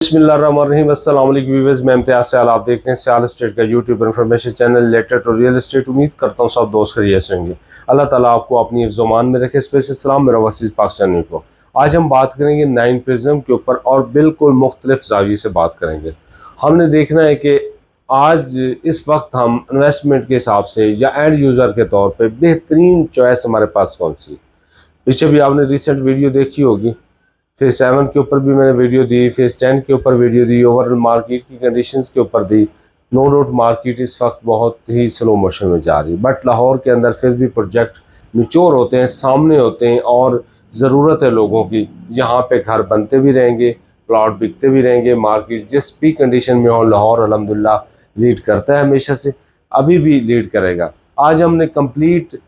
बिस्मिल्लाहिर्रहमानिर्रहीम। अस्सलाम वालेकुम व्यूअर्स, मैं इम्तियाज़ सयाल, आप देख रहे हैं सयाल एस्टेट का YouTube information channel related to real estate. उम्मीद करता हूँ सब दोस्त खैरियत से होंगे। अल्लाह ताला आपको अपनी ज़ुबान में रखे। स्पेशल सलाम मेरा वसीस पाकिस्तानी को। आज हम बात करेंगे 9 प्रिज्म के ऊपर और बिल्कुल मुख्तलिफ ज़ाविये से बात करेंगे। हमने देखना है कि आज इस वक्त हम इन्वेस्टमेंट के हिसाब से या एंड यूज़र के तौर पर बेहतरीन चॉइस हमारे पास कौन सी। पीछे भी आपने रिसेंट वीडियो देखी होगी, फेज़ 7 के ऊपर भी मैंने वीडियो दी, फेज़ 10 के ऊपर वीडियो दी, ओवरऑल मार्केट की कंडीशंस के ऊपर दी। नो डाउट मार्केट इस वक्त बहुत ही स्लो मोशन में जा रही है, बट लाहौर के अंदर फिर भी प्रोजेक्ट मैच्योर होते हैं, सामने होते हैं और ज़रूरत है लोगों की। यहाँ पे घर बनते भी रहेंगे, प्लॉट बिकते भी रहेंगे। मार्केट जिस भी कंडीशन में हो, लाहौर अल्हम्दुलिल्लाह लीड करता है हमेशा से, अभी भी लीड करेगा। आज हमने कंप्लीट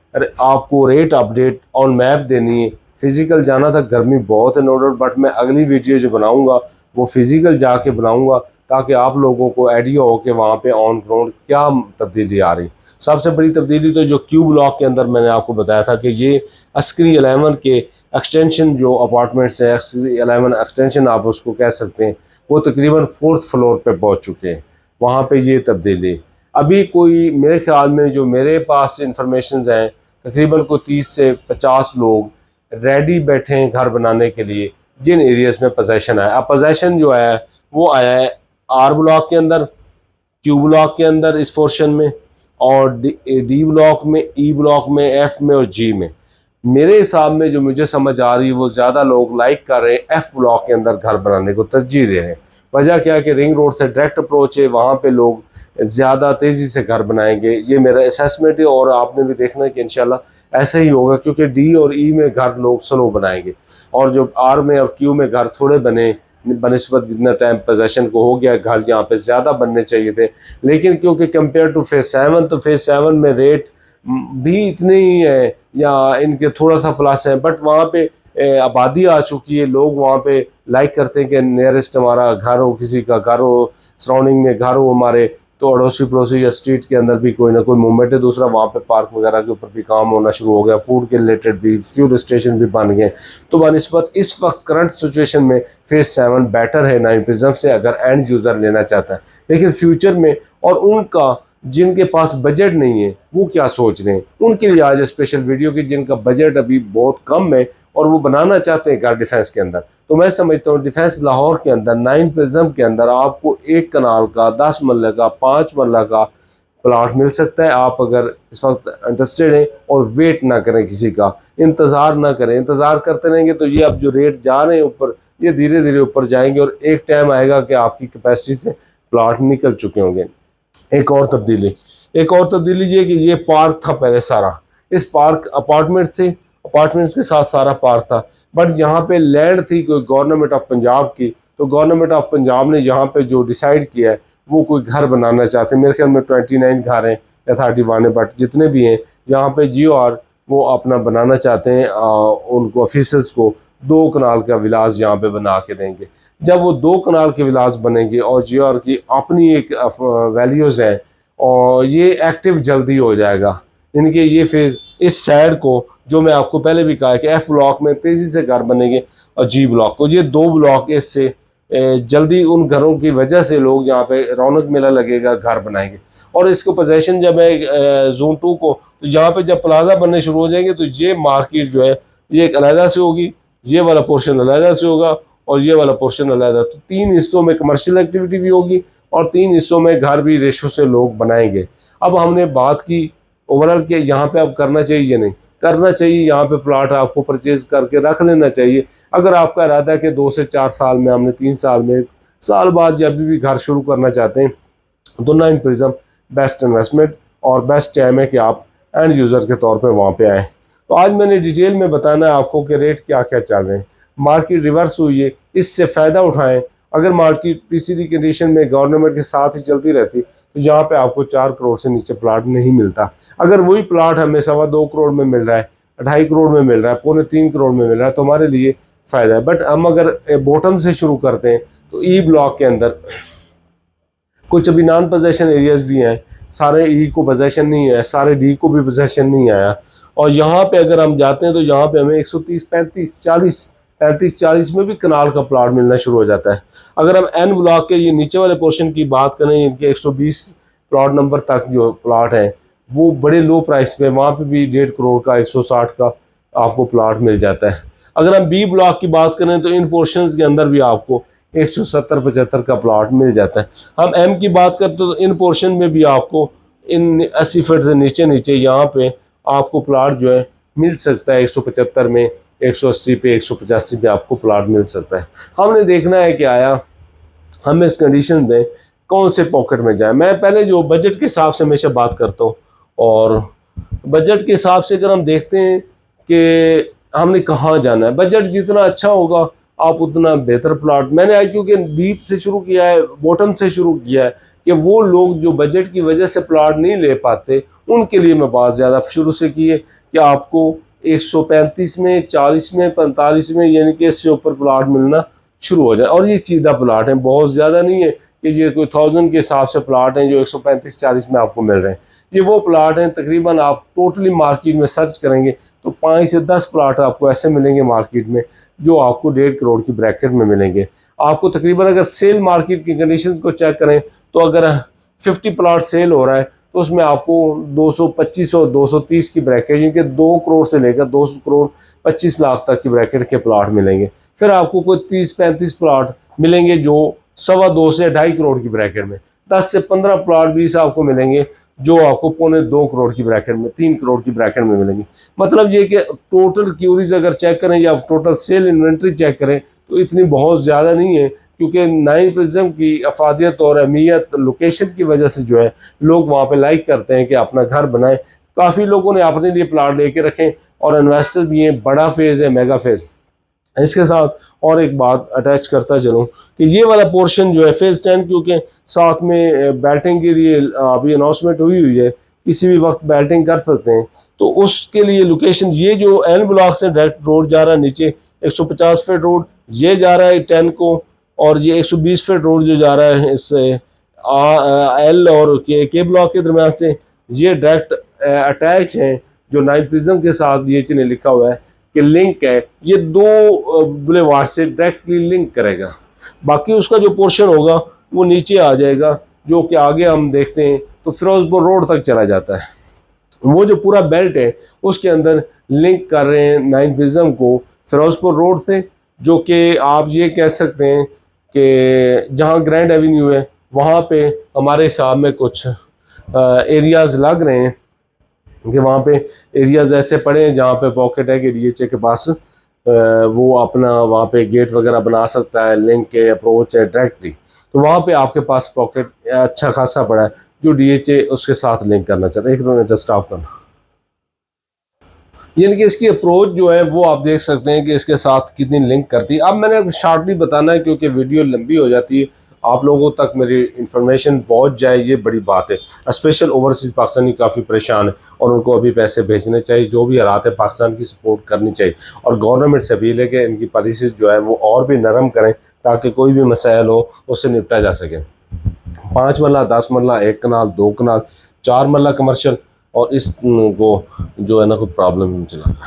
आपको रेट अपडेट ऑन मैप देनी है। फिज़िकल जाना था, गर्मी बहुत है नो डाउट, बट मैं अगली वीडियो जो बनाऊंगा वो फिज़िकल जाके बनाऊंगा ताकि आप लोगों को आइडिया हो कि वहाँ पे ऑन ग्राउंड क्या तब्दीली आ रही। सबसे बड़ी तब्दीली तो जो क्यू ब्लॉक के अंदर मैंने आपको बताया था कि ये अस्करी 11 के एक्सटेंशन जो अपार्टमेंट्स है, अस्करी 11 एक्सटेंशन आप उसको कह सकते हैं, वो तकरीबन 4th फ्लोर पर पहुँच चुके हैं। वहाँ पर ये तब्दीली अभी कोई मेरे ख्याल में जो मेरे पास इंफॉर्मेशन हैं, तकरीबन कोई 30 से 50 लोग रेडी बैठे हैं घर बनाने के लिए जिन एरियाज में पोजेशन आया। अब पोजेशन जो आया है वो आया है आर ब्लॉक के अंदर, क्यू ब्लॉक के अंदर इस पोर्शन में, और डी ब्लॉक में, ई ब्लॉक में, एफ में और जी में। मेरे हिसाब में जो मुझे समझ आ रही है वो ज़्यादा लोग लाइक कर रहे हैं एफ ब्लॉक के अंदर घर बनाने को तरजीह दे रहे हैं। वजह क्या है कि रिंग रोड से डायरेक्ट अप्रोच है, वहाँ पे लोग ज़्यादा तेज़ी से घर बनाएंगे, ये मेरा असेसमेंट है। और आपने भी देखना है कि इंशाल्लाह ऐसा ही होगा, क्योंकि डी और ई में घर लोग स्लो बनाएंगे और जो आर में और क्यू में घर थोड़े बने बनिस्बत जितना टाइम पोजेशन को हो गया, घर यहाँ पे ज़्यादा बनने चाहिए थे। लेकिन क्योंकि कंपेयर टू फेज़ 7, तो फेज़ 7 में रेट भी इतने ही है या इनके थोड़ा सा प्लस है, बट वहाँ पे आबादी आ चुकी है। लोग वहाँ पे लाइक करते हैं कि नियरेस्ट हमारा घर हो, किसी का घर हो, सराउंडिंग में घर हो हमारे, तो अड़ोसी पड़ोसी या स्ट्रीट के अंदर भी कोई ना कोई मूवमेंट है। दूसरा वहाँ पे पार्क वगैरह के ऊपर भी काम होना शुरू हो गया, फूड के रिलेटेड भी फ्यूल स्टेशन भी बन गए। तो बनस्बत इस वक्त करंट सिचुएशन में फेज़ 7 बेटर है 9 प्रिज्म से अगर एंड यूज़र लेना चाहता है। लेकिन फ्यूचर में और उनका जिनके पास बजट नहीं है वो क्या सोच रहे हैं, उनके लिए आज स्पेशल वीडियो की, जिनका बजट अभी बहुत कम है और वो बनाना चाहते हैं घर डिफेंस के अंदर। तो मैं समझता हूँ डिफेंस लाहौर के अंदर 9 प्रिज्म के अंदर आपको 1 कनाल का, 10 मरले का, 5 मरला का प्लाट मिल सकता है। आप अगर इस वक्त इंटरेस्टेड हैं और वेट ना करें, किसी का इंतज़ार ना करें। इंतज़ार करते रहेंगे तो ये अब जो रेट जा रहे हैं ऊपर, ये धीरे धीरे ऊपर जाएंगे और एक टाइम आएगा कि आपकी कैपेसिटी से प्लाट निकल चुके होंगे। एक और तब्दीली ये कि ये पार्क था पहले सारा, इस पार्क अपार्टमेंट्स के साथ सारा पार्क था, बट यहाँ पे लैंड थी कोई गवर्नमेंट ऑफ पंजाब की। तो गवर्नमेंट ऑफ पंजाब ने यहाँ पे जो डिसाइड किया है वो कोई घर बनाना चाहते हैं। मेरे ख्याल में 29 घर हैं या 31 है, बट जितने भी हैं यहाँ पे GOR वो अपना बनाना चाहते हैं। उनको ऑफिसर्स को 2 कनाल का विलास यहाँ पे बना के देंगे। जब वो 2 कनाल के विलास बनेंगे और GOR की अपनी एक वैल्यूज़ है और ये एक्टिव जल्दी हो जाएगा। इनके ये फेज़ इस साइड को, जो मैं आपको पहले भी कहा कि F ब्लॉक में तेज़ी से घर बनेंगे और G ब्लॉक को, ये 2 ब्लॉक इससे जल्दी उन घरों की वजह से लोग यहाँ पे रौनक मेला लगेगा, घर बनाएंगे। और इसको पोजेशन जब है जोन 2 को, तो यहाँ पे जब प्लाजा बनने शुरू हो जाएंगे तो ये मार्केट जो है ये एक अलहदा से होगी, ये वाला पोर्शन अलहदा से होगा और ये वाला पोर्शन अलहदा। तो 3 हिस्सों में कमर्शियल एक्टिविटी भी होगी और 3 हिस्सों में घर भी रेशो से लोग बनाएंगे। अब हमने बात की ओवरऑल के यहाँ पे अब करना चाहिए या नहीं करना चाहिए। यहाँ पे प्लाट आपको परचेज करके रख लेना चाहिए। अगर आपका इरादा है कि 2 से 4 साल में, हमने 3 साल में, 1 साल बाद जब भी घर शुरू करना चाहते हैं, तो 9 प्रिज्म बेस्ट इन्वेस्टमेंट और बेस्ट टाइम है कि आप एंड यूज़र के तौर पे वहाँ पे आएँ। तो आज मैंने डिटेल में बताना है आपको कि रेट क्या क्या चल रहे हैं। मार्केट रिवर्स हुई है, इससे फ़ायदा उठाएँ। अगर मार्केट PCD कंडीशन में गवर्नमेंट के साथ ही चलती रहती तो यहाँ पे आपको 4 करोड़ से नीचे प्लाट नहीं मिलता। अगर वही प्लाट हमें 2.25 करोड़ में मिल रहा है, 2.5 करोड़ में मिल रहा है, 2.25 करोड़ में मिल रहा है, तो हमारे लिए फ़ायदा है। बट हम अगर बॉटम से शुरू करते हैं तो ई ब्लॉक के अंदर कुछ अभी नॉन पोजेशन एरियाज भी हैं, सारे ई को पोजेशन नहीं है, सारे डी को भी पोजेशन नहीं आया। और यहाँ पे अगर हम जाते हैं तो यहाँ पे हमें 130, 35, 40 35-40 में भी कनाल का प्लाट मिलना शुरू हो जाता है। अगर हम एन ब्लॉक के ये नीचे वाले पोर्शन की बात करें, इनके 120 प्लॉट नंबर तक जो प्लाट हैं वो बड़े लो प्राइस पे, वहाँ पे भी 1.5 करोड़ का 160 का आपको प्लाट मिल जाता है। अगर हम बी ब्लॉक की बात करें तो इन पोर्शंस के अंदर भी आपको 170-75 का प्लाट मिल जाता है। हम एम की बात करते तो इन पोर्शन में भी आपको इन 80 फीट से नीचे नीचे यहाँ पे आपको प्लाट जो है मिल सकता है 175 में, 180 पे, 185 पे आपको प्लाट मिल सकता है। हमने देखना है कि आया हम इस कंडीशन में कौन से पॉकेट में जाए। मैं पहले जो बजट के हिसाब से हमेशा बात करता हूँ, और बजट के हिसाब से अगर हम देखते हैं कि हमने कहाँ जाना है, बजट जितना अच्छा होगा आप उतना बेहतर प्लाट। मैंने आज क्योंकि डीप से शुरू किया है, बॉटम से शुरू किया है, कि वो लोग जो बजट की वजह से प्लाट नहीं ले पाते उनके लिए मैं बात ज़्यादा शुरू से की है कि आपको 135 में, 40 में, 45 में, यानी कि इससे ऊपर प्लाट मिलना शुरू हो जाए। और ये चीज़ा प्लाट है, बहुत ज़्यादा नहीं है कि ये कोई 1000 के हिसाब से प्लाट हैं जो 135-40 में आपको मिल रहे हैं। ये वो प्लाट हैं तकरीबन आप टोटली मार्केट में सर्च करेंगे तो 5 से 10 प्लाट आपको ऐसे मिलेंगे मार्केट में जो आपको 1.5 करोड़ की ब्रैकेट में मिलेंगे। आपको तकरीबन अगर सेल मार्केट की कंडीशंस को चेक करें तो अगर 50 प्लाट सेल हो रहा है तो उसमें आपको 225 और 230 की ब्रैकेट, जिनके 2 करोड़ से लेकर 2 करोड़ 25 लाख तक की ब्रैकेट के प्लाट मिलेंगे। फिर आपको कोई 30-35 प्लाट मिलेंगे जो 2.25 से 2.5 करोड़ की ब्रैकेट में, 10 से 15 प्लाट 20 आपको मिलेंगे जो आपको 2.25 करोड़ की ब्रैकेट में, 3 करोड़ की ब्रैकेट में मिलेंगी। मतलब ये कि टोटल क्यूरीज अगर चेक करें या टोटल सेल इन्वेंट्री चेक करें तो इतनी बहुत ज़्यादा नहीं है, क्योंकि 9 प्रिज्म की अफादियत और अहमियत लोकेशन की वजह से जो है लोग वहाँ पे लाइक करते हैं कि अपना घर बनाएं। काफ़ी लोगों ने अपने लिए प्लाट लेके रखें और इन्वेस्टर भी हैं, बड़ा फेज़ है, मेगा फेज़। इसके साथ और एक बात अटैच करता चलूँ कि ये वाला पोर्शन जो है फेज़ 10, क्योंकि साथ में बैल्टिंग के लिए अभी अनाउंसमेंट हुई है, किसी भी वक्त बैल्टिंग कर सकते हैं, तो उसके लिए लोकेशन ये जो एन ब्लॉक से डायरेक्ट रोड जा रहा है नीचे 150 फीट रोड ये जा रहा है 10 को, और ये 120 फीट रोड जो जा रहा है इससे एल और के ब्लॉक के दरम्यान से, ये डायरेक्ट अटैच हैं जो 9 प्रिज्म के साथ ये ने लिखा हुआ है कि लिंक है, ये 2 बुलेवार्ड से डायरेक्टली लिंक करेगा। बाकी उसका जो पोर्शन होगा वो नीचे आ जाएगा, जो कि आगे हम देखते हैं तो फिरोजपुर रोड तक चला जाता है। वो जो पूरा बेल्ट है उसके अंदर लिंक कर रहे हैं 9 प्रिज्म को फिरोजपुर रोड से, जो कि आप ये कह सकते हैं कि जहाँ ग्रैंड एवेन्यू है वहाँ पे हमारे हिसाब में कुछ एरियाज़ लग रहे हैं कि वहाँ पे एरियाज़ ऐसे पड़े हैं जहाँ पे पॉकेट है कि डीएचए के पास वो अपना वहाँ पे गेट वगैरह बना सकता है, लिंक के अप्रोच है डायरेक्टली, तो वहाँ पे आपके पास पॉकेट अच्छा खासा पड़ा है जो डीएचए उसके साथ लिंक करना चाहता है। एक मिनट स्टॉप करना, यानी कि इसकी अप्रोच जो है वो आप देख सकते हैं कि इसके साथ कितनी लिंक करती है। अब मैंने शॉर्टली बताना है क्योंकि वीडियो लंबी हो जाती है, आप लोगों तक मेरी इन्फॉर्मेशन पहुंच जाए ये बड़ी बात है। स्पेशल ओवरसीज़ पाकिस्तानी काफ़ी परेशान है और उनको अभी पैसे भेजने चाहिए, जो भी हालात है पाकिस्तान की सपोर्ट करनी चाहिए, और गवर्नमेंट से अपील है कि इनकी पॉलिसीज़ जो है वो और भी नरम करें ताकि कोई भी मसाइल हो उससे निपटा जा सके। 5 मरला, 10 मरला, 1 कनाल, 2 कनाल, 4 मरला कमर्शियल, और इसको जो है ना कोई प्रॉब्लम चला रहा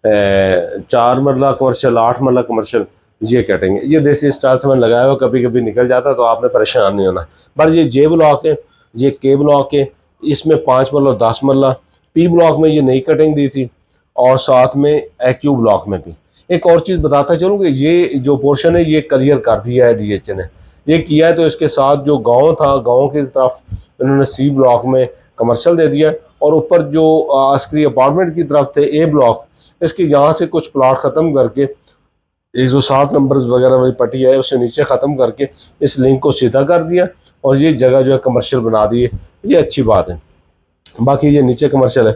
है 4 मरला कमर्शियल, 8 मरला कमर्शियल, ये कटेंगे। ये देसी स्टाइल से मैंने लगाया हुआ, कभी कभी निकल जाता तो आपने परेशान नहीं होना। पर ये जे ब्लॉक है, ये के ब्लॉक है, इसमें 5 मरला और 10 मरला, पी ब्लॉक में ये नई कटिंग दी थी, और साथ में एक्यू ब्लॉक में भी। एक और चीज़ बताता चलूँ कि ये जो पोर्शन है ये क्लियर कर दिया है डीएचए ने, ये किया है, तो इसके साथ जो गाँव था, गाँव की तरफ इन्होंने सी ब्लॉक में कमर्शियल दे दिया, और ऊपर जो आस्करी अपार्टमेंट की तरफ थे ए ब्लॉक, इसकी यहाँ से कुछ प्लाट ख़त्म करके 107 नंबर्स वगैरह वाली पट्टी है उससे नीचे ख़त्म करके इस लिंक को सीधा कर दिया और ये जगह जो है कमर्शियल बना दी है। ये अच्छी बात है। बाकी ये नीचे कमर्शियल है।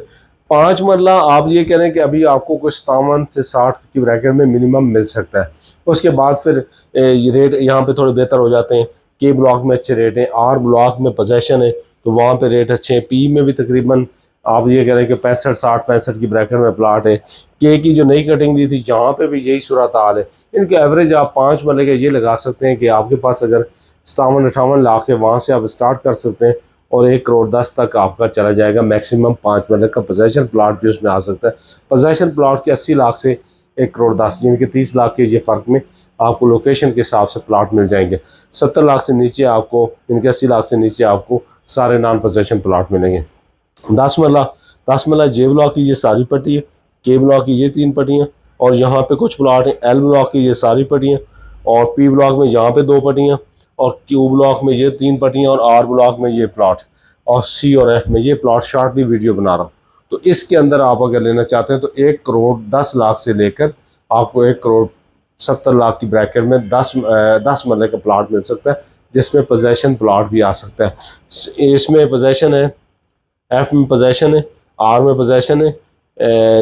5 मरला आप ये कह रहे हैं कि अभी आपको कुछ 57 से 60 की ब्रैकेट में मिनिमम मिल सकता है, उसके बाद फिर ये रेट यहाँ पे थोड़े बेहतर हो जाते हैं। के ब्लॉक में अच्छे रेट हैं, आर ब्लॉक में पोजेशन है तो वहाँ पे रेट अच्छे हैं, पी में भी तकरीबन आप ये कह रहे हैं कि 65-60-65 की ब्रैकेट में प्लाट है। के की जो नई कटिंग दी थी यहाँ पे भी यही सूरत हाल है। इनके एवरेज आप 5 मरले के ये लगा सकते हैं कि आपके पास अगर 57-58 लाख है वहाँ से आप स्टार्ट कर सकते हैं और 1 करोड़ 10 तक आपका चला जाएगा। मैक्सिमम 5 मरले का पोजेशन प्लाट भी उसमें आ सकता है। पोजेशन प्लाट के 80 लाख से 1 करोड़ 10, यानी कि 30 लाख के ये फ़र्क में आपको लोकेशन के हिसाब से प्लाट मिल जाएंगे। 70 लाख से नीचे आपको, यानी कि 80 लाख से नीचे आपको सारे नॉन पोजेशन प्लाट मिलेंगे। 10 मरला जे ब्लॉक की ये सारी पट्टी है, के ब्लॉक की ये 3 पट्टियाँ, और यहाँ पे कुछ प्लाट हैं एल ब्लॉक की ये सारी पट्टियाँ, और पी ब्लॉक में यहाँ पे 2 पट्टियाँ, और क्यू ब्लॉक में ये 3 पट्टियाँ, और आर ब्लॉक में ये प्लाट, और सी और एफ में ये प्लाट। शॉर्टली वीडियो बना रहा हूँ। तो इसके अंदर आप अगर लेना चाहते हैं तो 1 करोड़ 10 लाख से लेकर आपको 1 करोड़ 70 लाख की ब्रैकेट में 10 मरले का प्लाट मिल सकता है, जिसमें पोजेशन प्लाट भी आ सकता है। इसमें पोजेशन है, एफ में पोजेशन है, आर में पोजेशन है,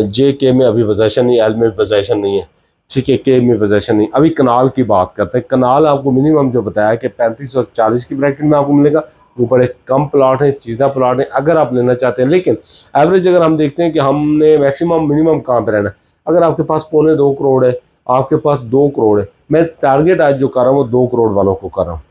जे के में अभी पोजेशन नहीं, एल में पोजेशन नहीं है, ठीक है, के में पोजेशन नहीं। अभी कनाल की बात करते हैं। कनाल आपको मिनिमम जो बताया कि 35 और 40 की ब्रैकेट में आपको मिलेगा। वो बड़े कम प्लाट है, सीधा प्लाट है अगर आप लेना चाहते हैं। लेकिन एवरेज अगर हम देखते हैं कि हमने मैक्सिमम मिनिमम कहाँ पे रहना है, अगर आपके पास 2.25 करोड़ है, आपके पास 2 करोड़ है, मैं टारगेट आज जो कर रहा हूँ वो 2 करोड़ वालों को कर रहा हूँ।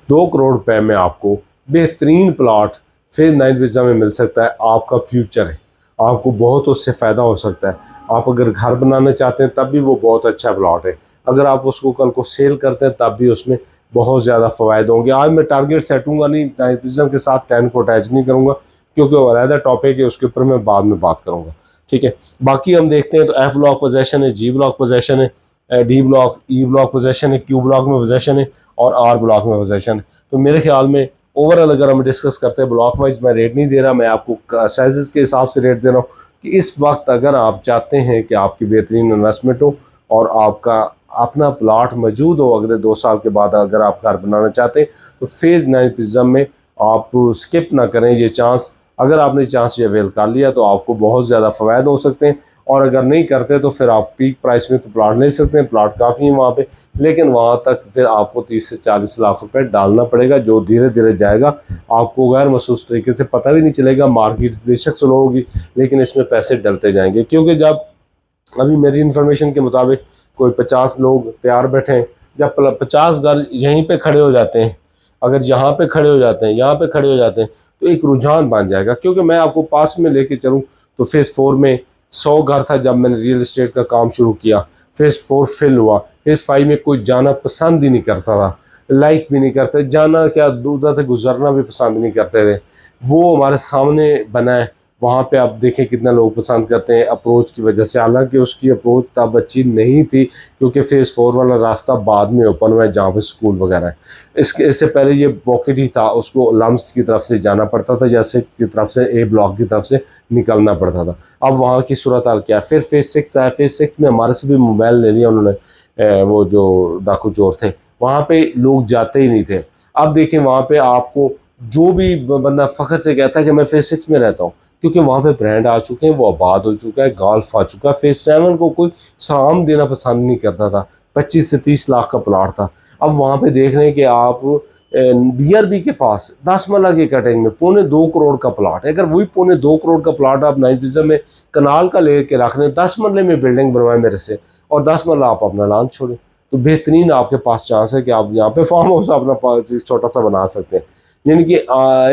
2 करोड़ रुपए में आपको बेहतरीन प्लाट फेज 9 वीज़ा में मिल सकता है। आपका फ्यूचर है, आपको बहुत उससे फ़ायदा हो सकता है। आप अगर घर बनाना चाहते हैं तब भी वो बहुत अच्छा प्लाट है। अगर आप उसको कल को सेल करते हैं तब भी उसमें बहुत ज़्यादा फ़वायद होंगे। आज मैं टारगेट सेटूंगा नहीं, 9 वीज़ा के साथ 10 को अटैच नहीं करूँगा, क्योंकि वो अलग टॉपिक है, उसके ऊपर मैं बाद में बात करूँगा, ठीक है। बाकी हम देखते हैं तो एफ ब्लॉक पोजेशन है, जी ब्लॉक पोजेशन है, D block, E block possession है, क्यू ब्लॉक में पोजेशन है, और आर ब्लॉक में पोजेशन है। तो मेरे ख्याल में ओवरऑल अगर हम डिस्कस करते हैं, ब्लॉक वाइज मैं रेट नहीं दे रहा, मैं आपको साइजेस के हिसाब से रेट दे रहा हूँ कि इस वक्त अगर आप चाहते हैं कि आपकी बेहतरीन इन्वेस्टमेंट हो और आपका अपना प्लाट मौजूद हो, अगले 2 साल के बाद अगर आप घर बनाना चाहते हैं तो फेज़ 9 प्रिज्म में आप स्किप ना करें ये चांस। अगर आपने चांस ये अवेल कर लिया तो आपको बहुत ज़्यादा फ़वायद हो सकते हैं, और अगर नहीं करते तो फिर आप पीक प्राइस में तो प्लाट ले सकते हैं, प्लाट काफ़ी है वहाँ पे, लेकिन वहाँ तक फिर आपको 30 से 40 लाख रुपए डालना पड़ेगा, जो धीरे धीरे जाएगा। आपको गैर महसूस तरीके से पता भी नहीं चलेगा। मार्केट बेशक स्लो होगी, लेकिन इसमें पैसे डलते जाएंगे, क्योंकि जब अभी मेरी इन्फॉर्मेशन के मुताबिक कोई 50 लोग तैयार बैठे हैं, जब 50 घर यहीं पे खड़े हो जाते हैं, अगर यहाँ पे खड़े हो जाते हैं, यहाँ पे खड़े हो जाते हैं, तो एक रुझान बन जाएगा। क्योंकि मैं आपको पास में लेके चलूँ तो फेज़ 4 में 100 घर था जब मैंने रियल इस्टेट का काम शुरू किया, फेज़ 4 फिल हुआ, फेज़ 5 में कोई जाना पसंद ही नहीं करता था, लाइक भी नहीं करते, जाना क्या दूर से गुजरना भी पसंद नहीं करते थे। वो हमारे सामने बना है, वहाँ पे आप देखें कितना लोग पसंद करते हैं अप्रोच की वजह से। हालांकि उसकी अप्रोच तब अच्छी नहीं थी, क्योंकि फेज़ 4 वाला रास्ता बाद में ओपन हुआ है जहाँ पे स्कूल वगैरह है। इससे पहले ये पॉकेट ही था, उसको लम्स की तरफ से जाना पड़ता था, जैसे की तरफ से ए ब्लॉक की तरफ से निकलना पड़ता था। अब वहाँ की सूरत हाल क्या है। फिर फेज़ 6 आया, फेज़ 6 में हमारे से भी मोबाइल ले लिया उन्होंने, वो जो डाकू चोर थे, वहाँ पे लोग जाते ही नहीं थे। अब देखें वहाँ पे आपको जो भी बंदा फ़ख्र से कहता है कि मैं फेज़ 6 में रहता हूँ, क्योंकि वहाँ पे ब्रांड आ चुके हैं, वो आबाद हो चुका है, गोल्फ आ चुका है। फेज़ 7 को कोई साम देना पसंद नहीं करता था, 25 से 30 लाख का प्लाट था। अब वहाँ पे देख रहे हैं कि आप BRB के पास 10 मरला की कटिंग में 2.25 करोड़ का प्लाट है। अगर वही 2.25 करोड़ का प्लाट आप 9 वीज़ा में कनाल का ले के रख लें, 10 मरले में बिल्डिंग बनवाएं मेरे से, और 10 मरला आप अपना लॉन छोड़ें, तो बेहतरीन आपके पास चांस है कि आप यहाँ पे फार्म हाउस अपना छोटा सा बना सकते हैं। यानी कि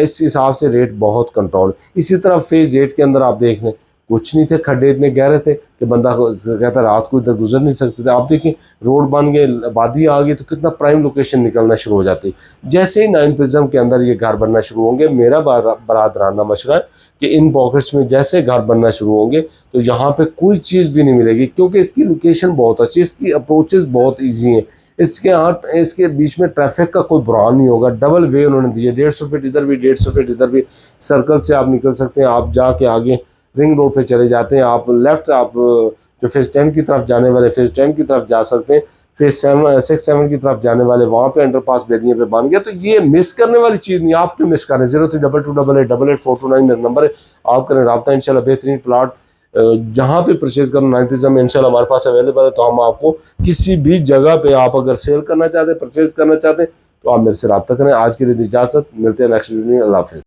इस हिसाब से रेट बहुत कंट्रोल। इसी तरह फेज़ 8 के अंदर आप देख लें, कुछ नहीं थे, खड्डे इतने गहरे थे कि बंदा कहता रात को इधर गुजर नहीं सकते थे। आप देखिए रोड बन गए, आबादी आ गई, तो कितना प्राइम लोकेशन निकलना शुरू हो जाती। जैसे ही 9 प्रिज्म के अंदर ये घर बनना शुरू होंगे, मेरा बरादराना मशवरा है कि इन पॉकेट्स में जैसे घर बनना शुरू होंगे तो यहाँ पे कोई चीज़ भी नहीं मिलेगी, क्योंकि इसकी लोकेशन बहुत अच्छी, इसकी अप्रोचेस बहुत ईजी हैं। इसके बीच में ट्रैफिक का कोई बुरान नहीं होगा। डबल वे उन्होंने दिए, 150 फीट इधर भी, 150 फीट इधर भी। सर्कल से आप निकल सकते हैं, आप जाके आगे रिंग रोड पे चले जाते हैं, आप लेफ्ट, आप जो फेज़ 10 की तरफ जाने वाले फेज़ 10 की तरफ जा सकते हैं। फेज़ 6-7 की तरफ जाने वाले वहाँ पे अंडरपास बेदियों पे बन गया। तो ये मिस करने वाली चीज़ नहीं, आप क्यों मिस करें। 03228888 नंबर है, आप करें रब्ता। इंशाल्लाह बेहतरीन प्लाट जहाँ पे परचेज करना 9 प्रिज्म में इंशाल्लाह हमारे पास अवेलेबल है। तो हम आपको किसी भी जगह पे आप अगर सेल करना चाहते हैं, परचेज करना चाहते हैं, तो आप मेरे से रब्ता करें। आज के लिए इजाज़त, मिलते हैं नेक्स्ट वीडियो में। अल्लाह हाफ़िज़।